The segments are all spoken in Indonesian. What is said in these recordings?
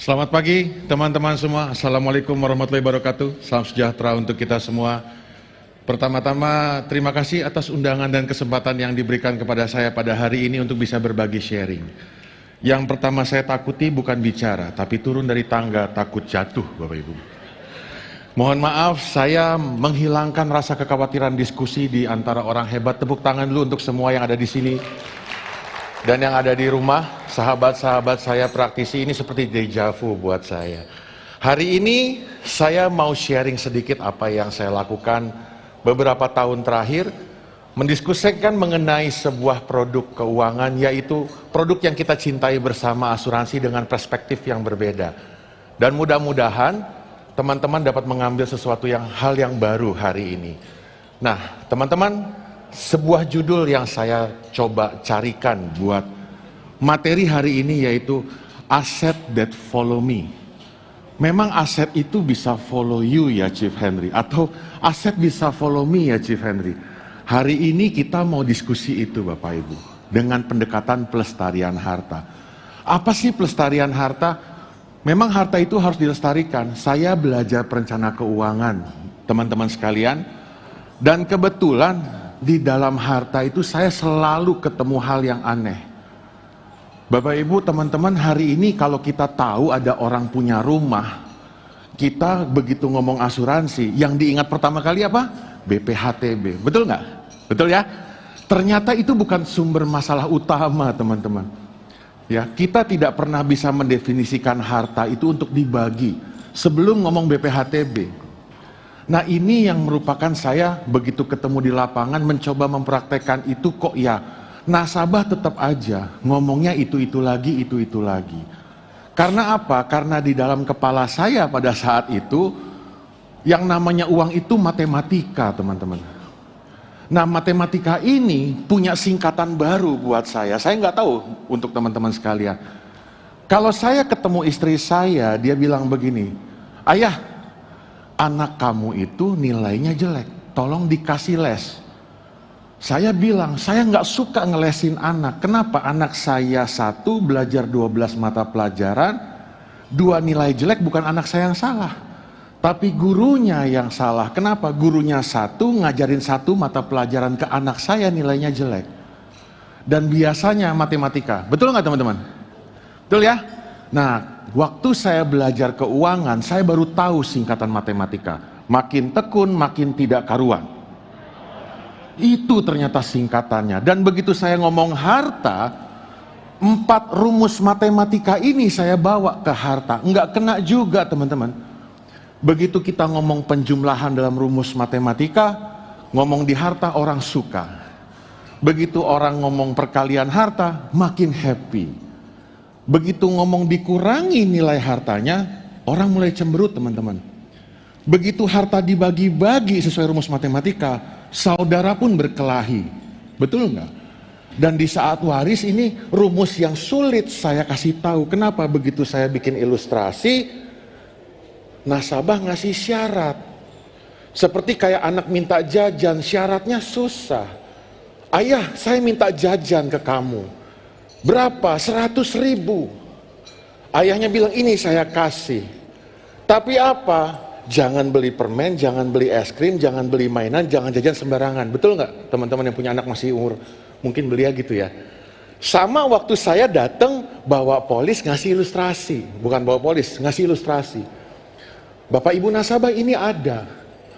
Selamat pagi teman-teman semua. Assalamualaikum warahmatullahi wabarakatuh. Salam sejahtera untuk kita semua. Pertama-tama terima kasih atas undangan dan kesempatan yang diberikan kepada saya pada hari ini untuk bisa berbagi sharing. Yang pertama saya takuti bukan bicara, tapi turun dari tangga takut jatuh, Bapak Ibu. Mohon maaf, saya menghilangkan rasa kekhawatiran diskusi di antara orang hebat. Tepuk tangan dulu untuk semua yang ada di sini. Dan yang ada di rumah, sahabat-sahabat saya praktisi, ini seperti deja vu buat saya. Hari ini saya mau sharing sedikit apa yang saya lakukan beberapa tahun terakhir, mendiskusikan mengenai sebuah produk keuangan, yaitu produk yang kita cintai bersama, asuransi, dengan perspektif yang berbeda. Dan mudah-mudahan teman-teman dapat mengambil sesuatu hal yang baru hari ini. Nah, teman-teman, sebuah judul yang saya coba carikan buat materi hari ini yaitu Asset That Follow Me. Memang aset itu bisa follow you ya Chief Henry, atau aset bisa follow me ya Chief Henry. Hari ini kita mau diskusi itu Bapak Ibu, dengan pendekatan pelestarian harta. Apa sih pelestarian harta? Memang harta itu harus dilestarikan. Saya belajar perencana keuangan teman-teman sekalian, dan kebetulan di dalam harta itu saya selalu ketemu hal yang aneh. Bapak Ibu, teman-teman, hari ini kalau kita tahu ada orang punya rumah, kita begitu ngomong asuransi, yang diingat pertama kali apa? BPHTB, betul nggak? Betul ya? Ternyata itu bukan sumber masalah utama, teman-teman. Ya, kita tidak pernah bisa mendefinisikan harta itu untuk dibagi sebelum ngomong BPHTB. Nah, ini yang merupakan saya begitu ketemu di lapangan mencoba mempraktekkan itu, kok ya nasabah tetap aja ngomongnya itu lagi. Karena apa? Karena di dalam kepala saya pada saat itu yang namanya uang itu matematika, teman-teman. Nah, matematika ini punya singkatan baru buat saya. Saya nggak tahu untuk teman-teman sekalian. Kalau saya ketemu istri saya, dia bilang begini, "Ayah, anak kamu itu nilainya jelek, tolong dikasih les." Saya bilang, saya nggak suka ngelesin anak. Kenapa? Anak saya satu belajar 12 mata pelajaran, 2 nilai jelek, bukan anak saya yang salah, tapi gurunya yang salah. Kenapa? Gurunya satu ngajarin satu mata pelajaran ke anak saya nilainya jelek. Dan biasanya matematika. Betul nggak teman-teman? Betul ya? Nah, waktu saya belajar keuangan, saya baru tahu singkatan matematika. Makin tekun, makin tidak karuan. Itu ternyata singkatannya. Dan begitu saya ngomong harta, 4 rumus matematika ini saya bawa ke harta. Enggak kena juga, teman-teman. Begitu kita ngomong penjumlahan dalam rumus matematika, ngomong di harta orang suka. Begitu orang ngomong perkalian harta, makin happy. Begitu ngomong dikurangi nilai hartanya, orang mulai cemberut, teman-teman. Begitu harta dibagi-bagi sesuai rumus matematika, saudara pun berkelahi. Betul nggak? Dan di saat waris ini rumus yang sulit saya kasih tahu. Kenapa? Begitu saya bikin ilustrasi, nasabah ngasih syarat. Seperti kayak anak minta jajan, syaratnya susah. Ayah, saya minta jajan ke kamu. Berapa? 100.000. Ayahnya bilang, ini saya kasih. Tapi apa? Jangan beli permen, jangan beli es krim, jangan beli mainan, jangan jajan sembarangan. Betul nggak teman-teman yang punya anak masih umur mungkin belia gitu ya? Sama waktu saya datang bawa polis ngasih ilustrasi. Bukan bawa polis, ngasih ilustrasi. Bapak ibu nasabah ini ada.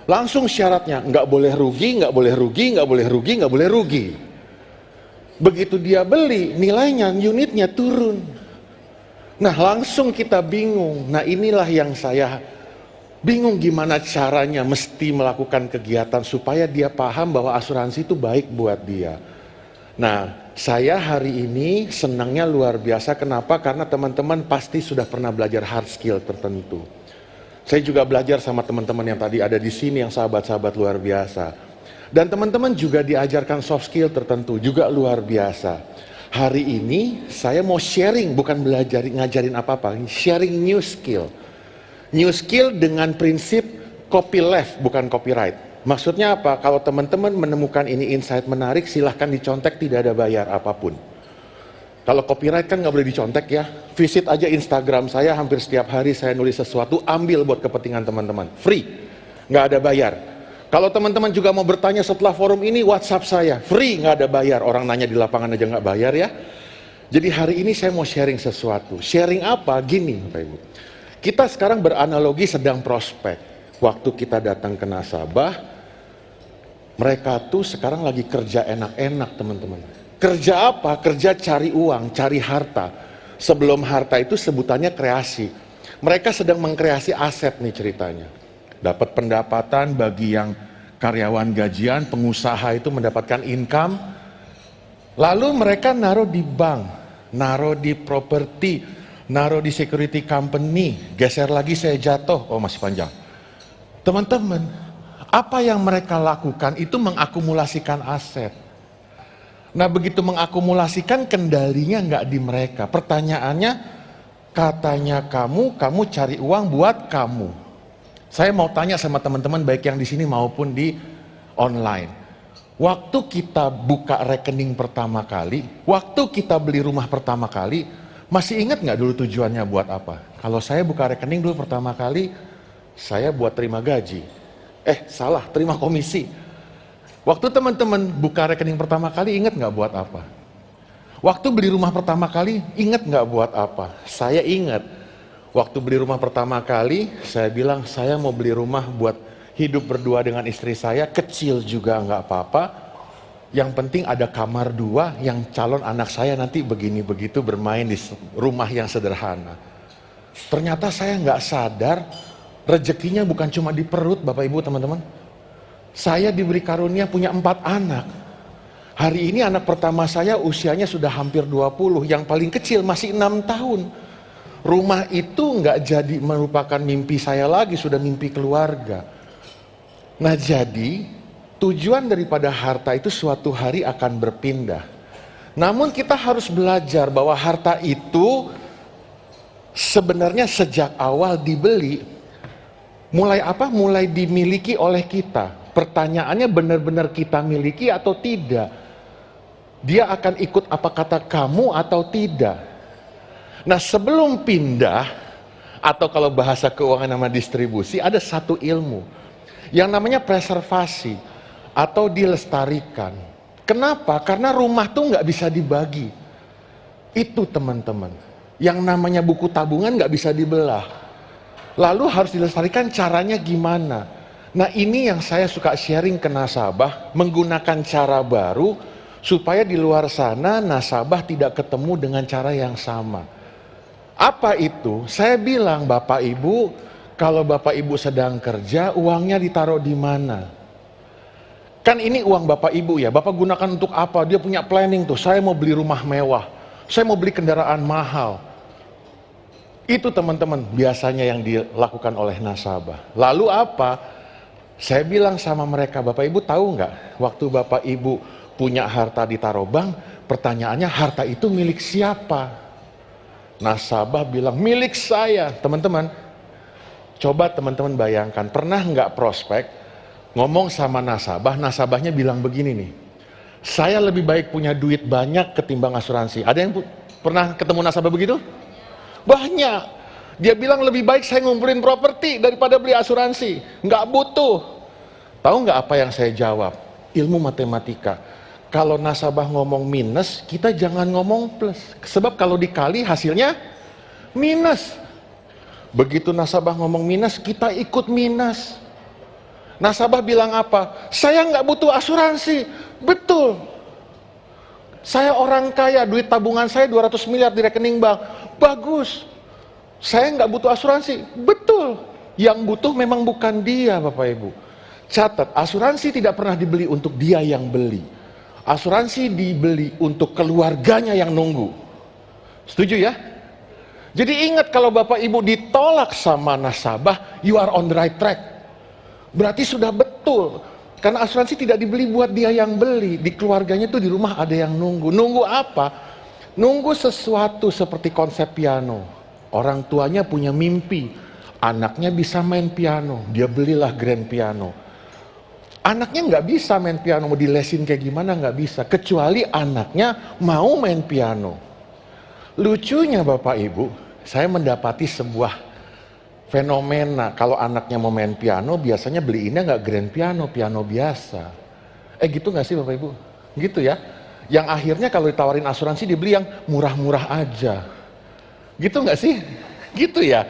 Langsung syaratnya, nggak boleh rugi, nggak boleh rugi, nggak boleh rugi, nggak boleh rugi. Begitu dia beli, nilainya, unitnya turun. Nah, langsung kita bingung. Nah, inilah yang saya bingung, gimana caranya mesti melakukan kegiatan supaya dia paham bahwa asuransi itu baik buat dia. Nah, saya hari ini senangnya luar biasa. Kenapa? Karena teman-teman pasti sudah pernah belajar hard skill tertentu. Saya juga belajar sama teman-teman yang tadi ada di sini, yang sahabat-sahabat luar biasa. Dan teman-teman juga diajarkan soft skill tertentu, juga luar biasa. Hari ini saya mau sharing, bukan belajar ngajarin apa-apa, sharing new skill. New skill dengan prinsip copyleft, bukan copyright. Maksudnya apa? Kalau teman-teman menemukan ini insight menarik, silahkan dicontek, tidak ada bayar apapun. Kalau copyright kan nggak boleh dicontek ya. Visit aja Instagram saya, hampir setiap hari saya nulis sesuatu, ambil buat kepentingan teman-teman. Free, nggak ada bayar. Kalau teman-teman juga mau bertanya setelah forum ini, WhatsApp saya, free, nggak ada bayar. Orang nanya di lapangan aja nggak bayar ya. Jadi hari ini saya mau sharing sesuatu. Sharing apa? Gini Bapak Ibu. Kita sekarang beranalogi sedang prospek. Waktu kita datang ke nasabah, mereka tuh sekarang lagi kerja enak-enak teman-teman. Kerja apa? Kerja cari uang, cari harta. Sebelum harta itu sebutannya kreasi. Mereka sedang mengkreasi aset nih ceritanya. Dapat pendapatan bagi yang karyawan gajian, pengusaha itu mendapatkan income. Lalu mereka naruh di bank, naruh di properti, naruh di security company. Geser lagi saya jatuh, oh masih panjang. Teman-teman, apa yang mereka lakukan itu mengakumulasikan aset. Nah begitu mengakumulasikan, kendalinya nggak di mereka. Pertanyaannya, katanya kamu cari uang buat kamu. Saya mau tanya sama teman-teman baik yang di sini maupun di online. Waktu kita buka rekening pertama kali, waktu kita beli rumah pertama kali, masih ingat nggak dulu tujuannya buat apa? Kalau saya buka rekening dulu pertama kali, saya buat terima gaji. Salah, terima komisi. Waktu teman-teman buka rekening pertama kali, ingat nggak buat apa? Waktu beli rumah pertama kali, ingat nggak buat apa? Saya ingat. Waktu beli rumah pertama kali, saya bilang saya mau beli rumah buat hidup berdua dengan istri saya, kecil juga nggak apa-apa. Yang penting ada kamar 2, yang calon anak saya nanti begini begitu bermain di rumah yang sederhana. Ternyata saya nggak sadar, rezekinya bukan cuma di perut Bapak Ibu teman-teman. Saya diberi karunia punya 4 anak. Hari ini anak pertama saya usianya sudah hampir 20, yang paling kecil masih 6 tahun. Rumah itu nggak jadi merupakan mimpi saya lagi, sudah mimpi keluarga. Nah jadi, tujuan daripada harta itu suatu hari akan berpindah. Namun kita harus belajar bahwa harta itu sebenarnya sejak awal dibeli, mulai apa? Mulai dimiliki oleh kita. Pertanyaannya benar-benar kita miliki atau tidak? Dia akan ikut apa kata kamu atau tidak? Nah sebelum pindah, atau kalau bahasa keuangan nama distribusi, ada satu ilmu yang namanya preservasi atau dilestarikan. Kenapa? Karena rumah tuh nggak bisa dibagi. Itu teman-teman, yang namanya buku tabungan nggak bisa dibelah. Lalu harus dilestarikan, caranya gimana? Nah ini yang saya suka sharing ke nasabah, menggunakan cara baru supaya di luar sana nasabah tidak ketemu dengan cara yang sama. Apa itu? Saya bilang, Bapak Ibu, kalau Bapak Ibu sedang kerja, uangnya ditaruh di mana? Kan ini uang Bapak Ibu ya, Bapak gunakan untuk apa? Dia punya planning tuh, saya mau beli rumah mewah, saya mau beli kendaraan mahal. Itu teman-teman biasanya yang dilakukan oleh nasabah. Lalu apa? Saya bilang sama mereka, Bapak Ibu tahu nggak, waktu Bapak Ibu punya harta ditaruh bank, pertanyaannya harta itu milik siapa? Nasabah bilang, milik saya. Teman-teman, coba teman-teman bayangkan, pernah nggak prospek ngomong sama nasabah, nasabahnya bilang begini nih, saya lebih baik punya duit banyak ketimbang asuransi. Ada yang pernah ketemu nasabah begitu? Banyak. Dia bilang lebih baik saya ngumpulin properti daripada beli asuransi. Nggak butuh. Tahu nggak apa yang saya jawab? Ilmu matematika. Kalau nasabah ngomong minus, kita jangan ngomong plus. Sebab kalau dikali hasilnya minus. Begitu nasabah ngomong minus, kita ikut minus. Nasabah bilang apa? Saya nggak butuh asuransi. Betul. Saya orang kaya, duit tabungan saya 200 miliar di rekening bank. Bagus. Saya nggak butuh asuransi. Betul. Yang butuh memang bukan dia, Bapak Ibu. Catat, asuransi tidak pernah dibeli untuk dia yang beli. Asuransi dibeli untuk keluarganya yang nunggu. Setuju ya? Jadi ingat, kalau Bapak Ibu ditolak sama nasabah, you are on the right track. Berarti sudah betul. Karena asuransi tidak dibeli buat dia yang beli. Di keluarganya tuh di rumah ada yang nunggu. Nunggu apa? Nunggu sesuatu seperti konsep piano. Orang tuanya punya mimpi, anaknya bisa main piano, dia belilah grand piano. Anaknya nggak bisa main piano, mau dilesin kayak gimana nggak bisa, kecuali anaknya mau main piano. Lucunya Bapak Ibu, saya mendapati sebuah fenomena. Kalau anaknya mau main piano, biasanya beliinnya nggak grand piano, piano biasa. Gitu nggak sih Bapak Ibu? Gitu ya. Yang akhirnya kalau ditawarin asuransi dibeli yang murah-murah aja. Gitu nggak sih? Gitu ya.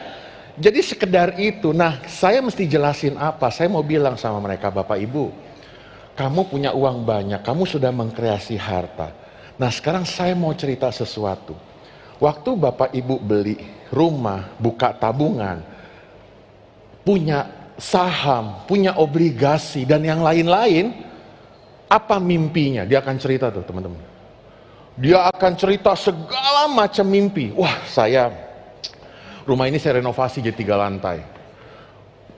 Jadi sekedar itu. Nah, saya mesti jelasin apa? Saya mau bilang sama mereka, Bapak Ibu, kamu punya uang banyak, kamu sudah mengkreasi harta. Nah, sekarang saya mau cerita sesuatu. Waktu Bapak Ibu beli rumah, buka tabungan, punya saham, punya obligasi, dan yang lain-lain, apa mimpinya? Dia akan cerita tuh teman-teman. Dia akan cerita segala macam mimpi. Wah, rumah ini saya renovasi jadi 3 lantai.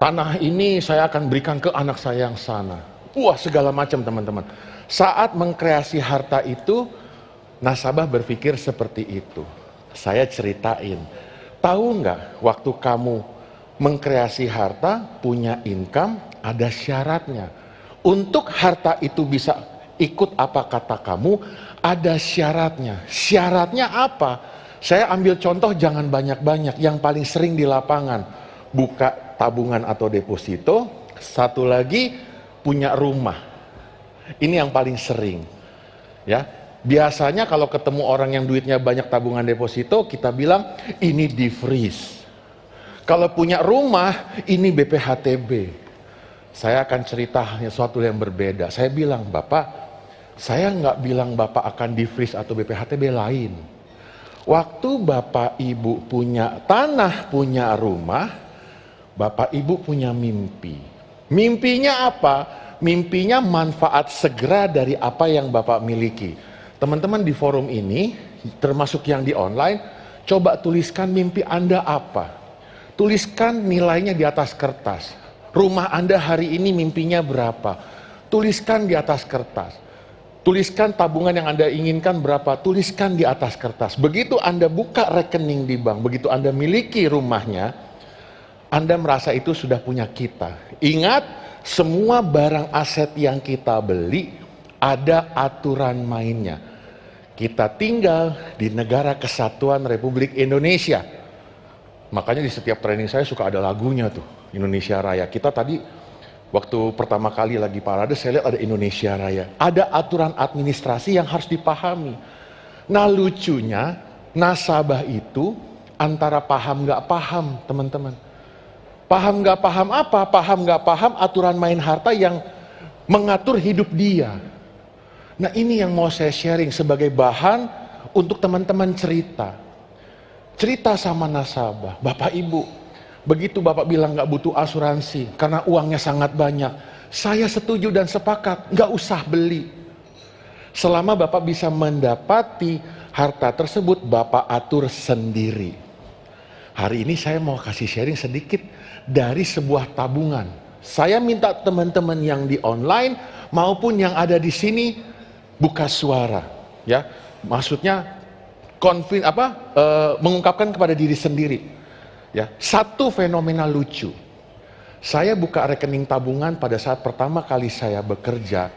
Tanah ini saya akan berikan ke anak saya yang sana. Wah, segala macam teman-teman. Saat mengkreasi harta itu, nasabah berpikir seperti itu. Saya ceritain, tahu nggak waktu kamu mengkreasi harta, punya income, ada syaratnya. Untuk harta itu bisa ikut apa kata kamu, ada syaratnya. Syaratnya apa? Saya ambil contoh jangan banyak-banyak, yang paling sering di lapangan. Buka tabungan atau deposito, satu lagi punya rumah. Ini yang paling sering. Ya. Biasanya kalau ketemu orang yang duitnya banyak tabungan deposito, kita bilang ini di freeze. Kalau punya rumah, ini BPHTB. Saya akan cerita sesuatu yang berbeda. Saya bilang, Bapak, saya nggak bilang Bapak akan di freeze atau BPHTB lain. Waktu Bapak Ibu punya tanah, punya rumah, Bapak Ibu punya mimpi. Mimpinya apa? Mimpinya manfaat segera dari apa yang Bapak miliki. Teman-teman di forum ini, termasuk yang di online, coba tuliskan mimpi Anda apa. Tuliskan nilainya di atas kertas. Rumah Anda hari ini mimpinya berapa? Tuliskan di atas kertas. Tuliskan tabungan yang Anda inginkan berapa? Tuliskan di atas kertas. Begitu Anda buka rekening di bank, begitu Anda miliki rumahnya, Anda merasa itu sudah punya kita. Ingat, semua barang aset yang kita beli ada aturan mainnya. Kita tinggal di negara kesatuan Republik Indonesia. Makanya di setiap training saya suka ada lagunya tuh, Indonesia Raya. Kita tadi waktu pertama kali lagi parade, saya lihat ada Indonesia Raya. Ada aturan administrasi yang harus dipahami. Nah, lucunya nasabah itu antara paham nggak paham, teman-teman. Paham nggak paham apa? Paham nggak paham aturan main harta yang mengatur hidup dia. Nah, ini yang mau saya sharing sebagai bahan untuk teman-teman cerita. Cerita sama nasabah, Bapak Ibu, begitu Bapak bilang nggak butuh asuransi karena uangnya sangat banyak, saya setuju dan sepakat, nggak usah beli. Selama Bapak bisa mendapati harta tersebut, Bapak atur sendiri. Hari ini saya mau kasih sharing sedikit dari sebuah tabungan. Saya minta teman-teman yang di online maupun yang ada di sini buka suara, ya. Maksudnya mengungkapkan kepada diri sendiri. Ya, satu fenomena lucu. Saya buka rekening tabungan pada saat pertama kali saya bekerja,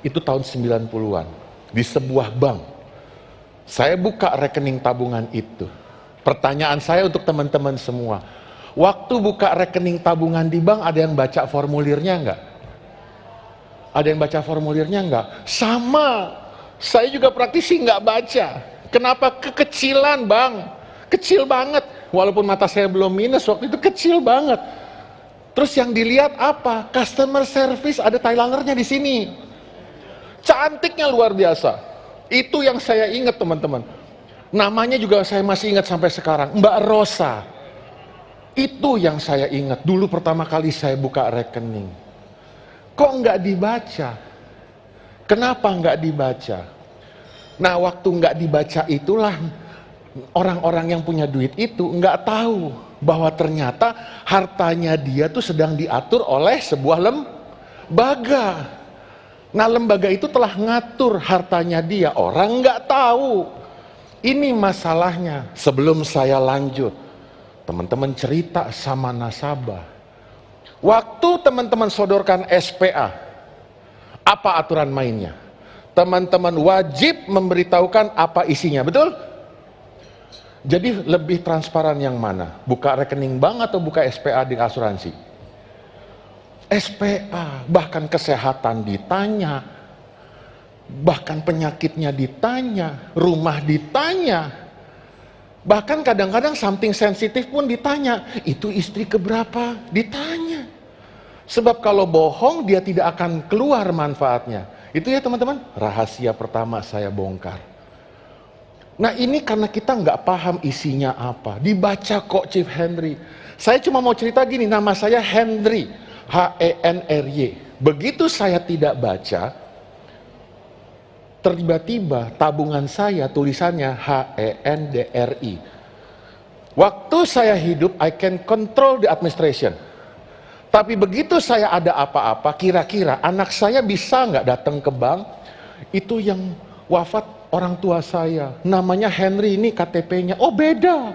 itu tahun 90-an, di sebuah bank. Saya buka rekening tabungan itu. Pertanyaan saya untuk teman-teman semua, waktu buka rekening tabungan di bank, ada yang baca formulirnya enggak? Ada yang baca formulirnya enggak? Sama, saya juga praktisi enggak baca. Kenapa? Kekecilan bang, kecil banget. Walaupun mata saya belum minus, waktu itu kecil banget. Terus yang dilihat apa? Customer service, ada Thailandernya di sini. Cantiknya luar biasa. Itu yang saya ingat teman-teman. Namanya juga saya masih ingat sampai sekarang, Mbak Rosa. Itu yang saya ingat. Dulu pertama kali saya buka rekening. Kok nggak dibaca? Kenapa nggak dibaca? Nah, waktu nggak dibaca itulah orang-orang yang punya duit itu nggak tahu bahwa ternyata hartanya dia tuh sedang diatur oleh sebuah lembaga. Nah, lembaga itu telah ngatur hartanya dia, orang nggak tahu. Ini masalahnya. Sebelum saya lanjut, teman-teman cerita sama nasabah. Waktu teman-teman sodorkan SPA, apa aturan mainnya? Teman-teman wajib memberitahukan apa isinya, betul? Jadi lebih transparan yang mana? Buka rekening bank atau buka SPA di asuransi? SPA, bahkan kesehatan ditanya, bahkan penyakitnya ditanya, rumah ditanya, bahkan kadang-kadang something sensitif pun ditanya, itu istri keberapa? Ditanya. Sebab kalau bohong dia tidak akan keluar manfaatnya. Itu ya teman-teman, rahasia pertama saya bongkar. Nah ini karena kita nggak paham isinya apa. Dibaca kok Chief Henry. Saya cuma mau cerita gini, nama saya Henry, Henry. Begitu saya tidak baca, tiba-tiba tabungan saya tulisannya HENDRI. Waktu saya hidup, I can control the administration. Tapi begitu saya ada apa-apa, kira-kira anak saya bisa nggak datang ke bank? Itu yang wafat orang tua saya, namanya Henry, ini KTP-nya, oh beda.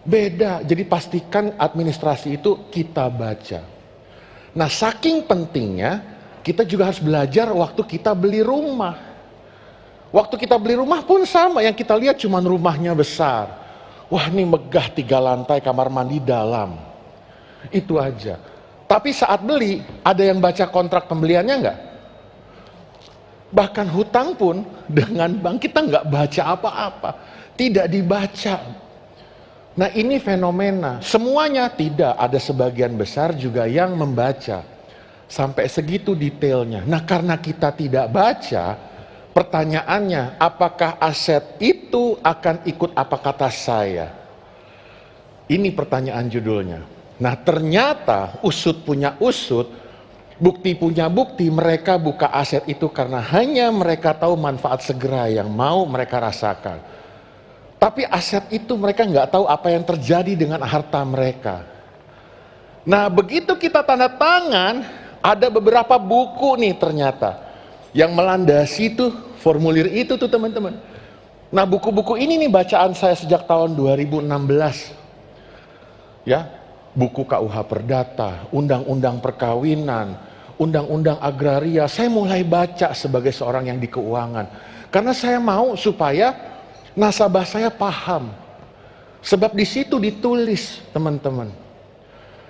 Beda, jadi pastikan administrasi itu kita baca. Nah saking pentingnya, kita juga harus belajar waktu kita beli rumah. Waktu kita beli rumah pun sama, yang kita lihat cuma rumahnya besar. Wah ini megah, 3 lantai, kamar mandi dalam. Itu aja. Tapi saat beli, ada yang baca kontrak pembeliannya enggak? Bahkan hutang pun dengan bank kita nggak baca apa-apa. Tidak dibaca. Nah ini fenomena. Semuanya tidak, ada sebagian besar juga yang membaca. Sampai segitu detailnya. Nah karena kita tidak baca, pertanyaannya, apakah aset itu akan ikut apa kata saya? Ini pertanyaan judulnya. Nah ternyata usut punya usut, bukti punya bukti, mereka buka aset itu karena hanya mereka tahu manfaat segera yang mau mereka rasakan. Tapi aset itu mereka nggak tahu apa yang terjadi dengan harta mereka. Nah begitu kita tanda tangan, ada beberapa buku nih ternyata yang melandasi tuh formulir itu tuh teman-teman. Nah buku-buku ini nih bacaan saya sejak tahun 2016. Ya, buku KUH Perdata, Undang-Undang Perkawinan, Undang-Undang Agraria. Saya mulai baca sebagai seorang yang di keuangan. Karena saya mau supaya nasabah saya paham. Sebab di situ ditulis, teman-teman.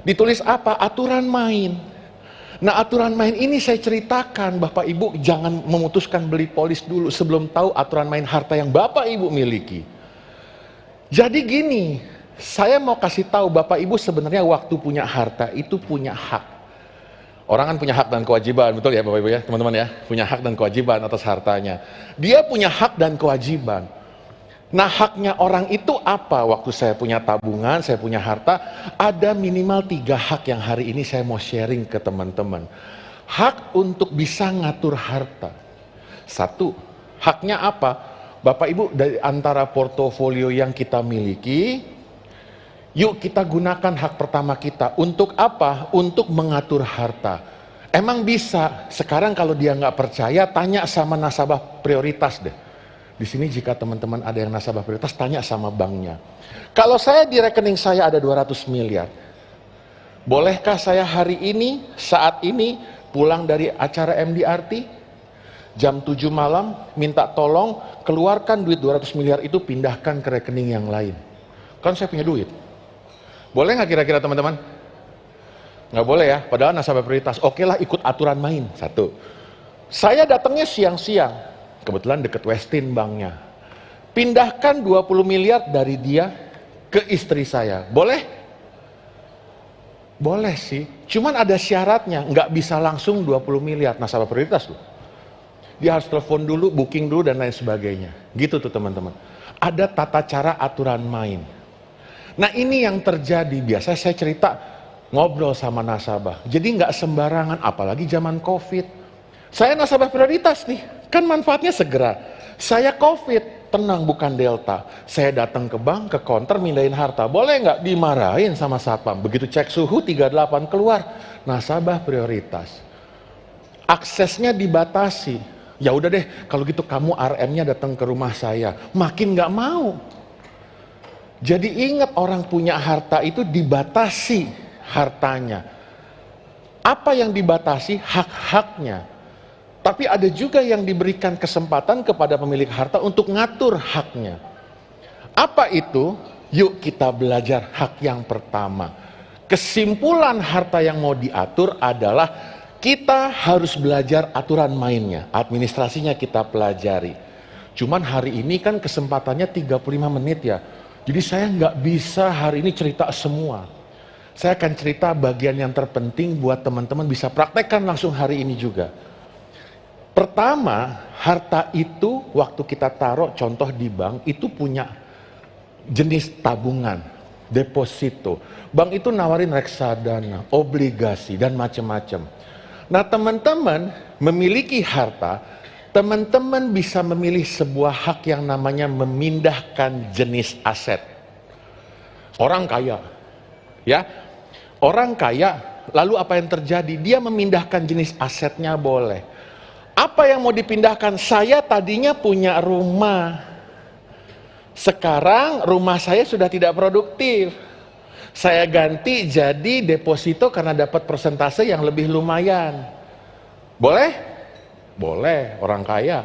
Ditulis apa? Aturan main. Nah aturan main ini saya ceritakan, Bapak Ibu jangan memutuskan beli polis dulu sebelum tahu aturan main harta yang Bapak Ibu miliki. Jadi gini, saya mau kasih tahu Bapak Ibu sebenarnya waktu punya harta itu punya hak. Orang kan punya hak dan kewajiban, betul ya Bapak Ibu ya, teman-teman ya, punya hak dan kewajiban atas hartanya. Dia punya hak dan kewajiban. Nah haknya orang itu apa? Waktu saya punya tabungan, saya punya harta, ada minimal 3 hak yang hari ini saya mau sharing ke teman-teman. Hak untuk bisa ngatur harta. 1, haknya apa? Bapak Ibu dari antara portofolio yang kita miliki, yuk kita gunakan hak pertama kita. Untuk apa? Untuk mengatur harta. Emang bisa. Sekarang kalau dia nggak percaya, tanya sama nasabah prioritas deh. Di sini jika teman-teman ada yang nasabah prioritas, tanya sama banknya. Kalau saya di rekening saya ada 200 miliar. Bolehkah saya hari ini, saat ini, pulang dari acara MDRT, jam 7 malam, minta tolong keluarkan duit 200 miliar itu, pindahkan ke rekening yang lain. Kan saya punya duit. Boleh nggak kira-kira teman-teman? Nggak boleh ya, padahal nasabah prioritas. Oke lah ikut aturan main. 1. Saya datangnya siang-siang, kebetulan deket Westin banknya. Pindahkan 20 miliar dari dia ke istri saya. Boleh? Boleh sih, cuman ada syaratnya, nggak bisa langsung 20 miliar nasabah prioritas loh. Dia harus telepon dulu, booking dulu dan lain sebagainya. Gitu tuh teman-teman. Ada tata cara aturan main. Nah ini yang terjadi, biasa saya cerita ngobrol sama nasabah. Jadi nggak sembarangan, apalagi zaman COVID. Saya nasabah prioritas nih, kan manfaatnya segera. Saya COVID, tenang bukan Delta. Saya datang ke bank, ke counter, mindahin harta. Boleh nggak? Dimarahin sama satpam. Begitu cek suhu 38 keluar, nasabah prioritas. Aksesnya dibatasi. Ya udah deh, kalau gitu kamu RM-nya datang ke rumah saya. Makin nggak mau. Jadi ingat orang punya harta itu dibatasi hartanya. Apa yang dibatasi? Hak-haknya. Tapi ada juga yang diberikan kesempatan kepada pemilik harta untuk ngatur haknya. Apa itu? Yuk kita belajar hak yang pertama. Kesimpulan harta yang mau diatur adalah kita harus belajar aturan mainnya, administrasinya kita pelajari. Cuman hari ini kan kesempatannya 35 menit ya. Jadi saya nggak bisa hari ini cerita semua. Saya akan cerita bagian yang terpenting buat teman-teman bisa praktekkan langsung hari ini juga. Pertama, harta itu waktu kita taruh contoh di bank itu punya jenis tabungan, deposito. Bank itu nawarin reksadana, obligasi, dan macam-macam. Nah teman-teman memiliki harta, teman-teman bisa memilih sebuah hak yang namanya memindahkan jenis aset. Orang kaya, ya, orang kaya, lalu apa yang terjadi? Dia memindahkan jenis asetnya boleh. Apa yang mau dipindahkan? Saya tadinya punya rumah, sekarang rumah saya sudah tidak produktif. Saya ganti jadi deposito karena dapat persentase yang lebih lumayan. Boleh? Boleh, orang kaya.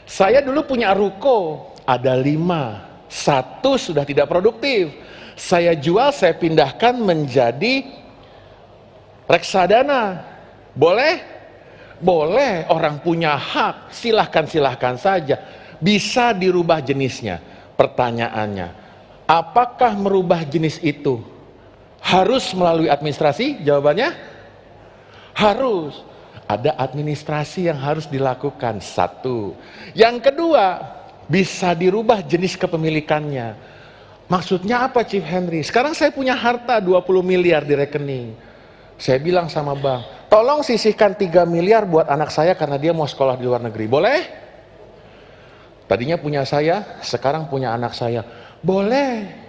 Saya dulu punya ruko, ada 5. 1 sudah tidak produktif. Saya jual, saya pindahkan menjadi reksadana. Boleh? Boleh, orang punya hak. Silahkan saja. Bisa dirubah jenisnya. Pertanyaannya, apakah merubah jenis itu harus melalui administrasi? Jawabannya harus. Ada administrasi yang harus dilakukan. 1. Yang kedua, bisa dirubah jenis kepemilikannya. Maksudnya apa Chief Henry? Sekarang saya punya harta 20 miliar di rekening. Saya bilang sama bank, tolong sisihkan 3 miliar buat anak saya karena dia mau sekolah di luar negeri. Boleh? Tadinya punya saya, sekarang punya anak saya. Boleh.